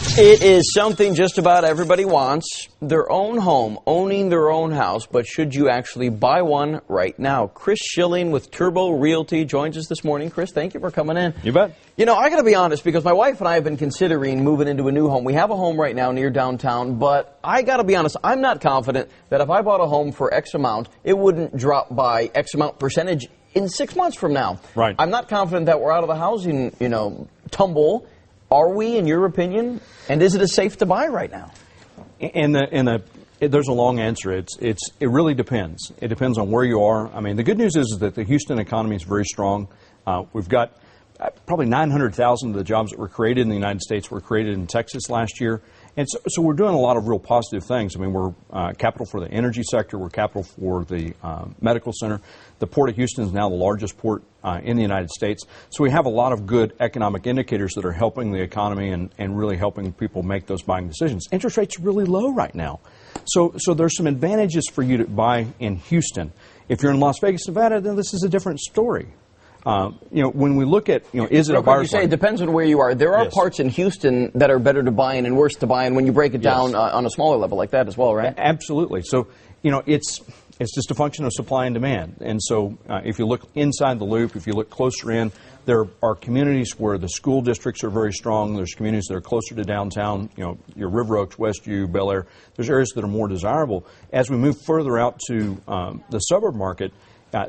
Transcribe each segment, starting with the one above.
It is something just about everybody wants, their own home, owning their own house, but should you actually buy one right now? Chris Schilling with Turbo Realty joins us this morning. Chris, thank you for coming in. You bet. You know, I got to be honest, because my wife and I have been considering moving into a new home. We have a home right now near downtown, but I got to be honest, I'm not confident that if I bought a home for X amount, it wouldn't drop by X amount percentage in 6 months from now. Right. I'm not confident that we're out of the housing, tumble. Are we, in your opinion? And is it as safe to buy right now? There's a long answer. It really depends. It depends on where you are. I mean, the good news is that the Houston economy is very strong. We've got probably 900,000 of the jobs that were created in the United States were created in Texas last year. And so we're doing a lot of real positive things. I mean, we're capital for the energy sector. We're capital for the medical center. The Port of Houston is now the largest port in the United States. So we have a lot of good economic indicators that are helping the economy and really helping people make those buying decisions. Interest rates are really low right now. So there's some advantages for you to buy in Houston. If you're in Las Vegas, Nevada, then this is a different story. When we look at, is it a buyer's market? It depends on where you are. There are Yes. parts in Houston that are better to buy in and worse to buy in when you break it down Yes. on a smaller level like that as well, right? Absolutely. So, it's just a function of supply and demand. And so if you look inside the loop, if you look closer in, there are communities where the school districts are very strong. There's communities that are closer to downtown, your River Oaks, Westview, Bel Air. There's areas that are more desirable. As we move further out to the suburb market,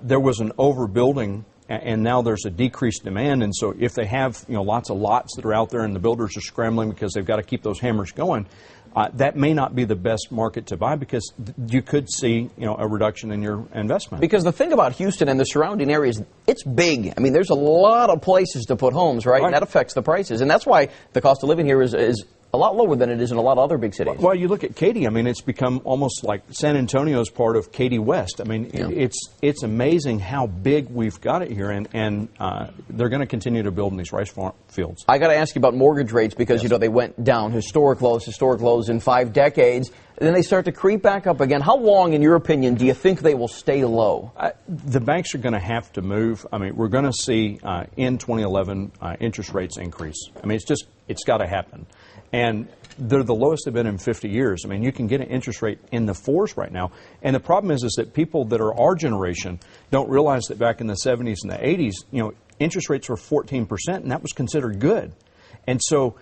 there was an overbuilding, and now there's a decreased demand. And so if they have lots of lots that are out there and the builders are scrambling because they've got to keep those hammers going, that may not be the best market to buy because you could see a reduction in your investment. Because the thing about Houston and the surrounding areas, it's big. I mean, there's a lot of places to put homes, right? And that affects the prices. And that's why the cost of living here is a lot lower than it is in a lot of other big cities. Well, you look at Katy. I mean, it's become almost like San Antonio's part of Katy West. I mean, it's amazing how big we've got it here, and they're going to continue to build in these rice fields. I got to ask you about mortgage rates because, they went down historic lows in 5 decades. And then they start to creep back up again. How long, in your opinion, do you think they will stay low? The banks are going to have to move. I mean, we're going to see in 2011 interest rates increase. I mean, it's got to happen. And they're the lowest they've been in 50 years. I mean, you can get an interest rate in the 4s right now. And the problem is that people that are our generation don't realize that back in the 70s and the 80s, interest rates were 14%, and that was considered good. And so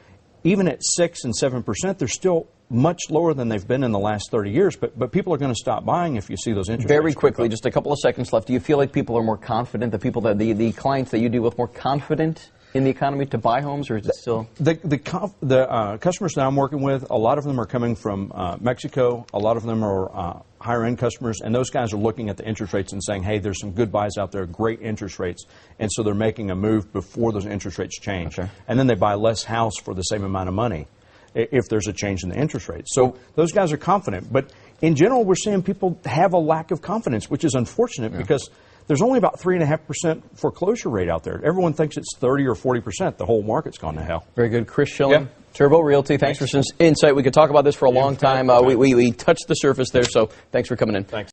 even at 6 and 7%, they're still much lower than they've been in the last 30 years. But people are going to stop buying if you see those interest rates. Very quickly, just a couple of seconds left. Do you feel like people are more confident, the clients that you deal with, more confident in the economy to buy homes, or is it still? The customers that I'm working with, a lot of them are coming from Mexico. A lot of them are higher-end customers, and those guys are looking at the interest rates and saying, hey, there's some good buys out there, great interest rates, and so they're making a move before those interest rates change. Okay. And then they buy less house for the same amount of money if there's a change in the interest rate. So those guys are confident. But in general, we're seeing people have a lack of confidence, which is unfortunate because there's only about 3.5% foreclosure rate out there. Everyone thinks it's 30 or 40%. The whole market's gone to hell. Very good. Chris Schilling, Turbo Realty, thanks for some insight. We could talk about this for a long time. We touched the surface there, so thanks for coming in. Thanks.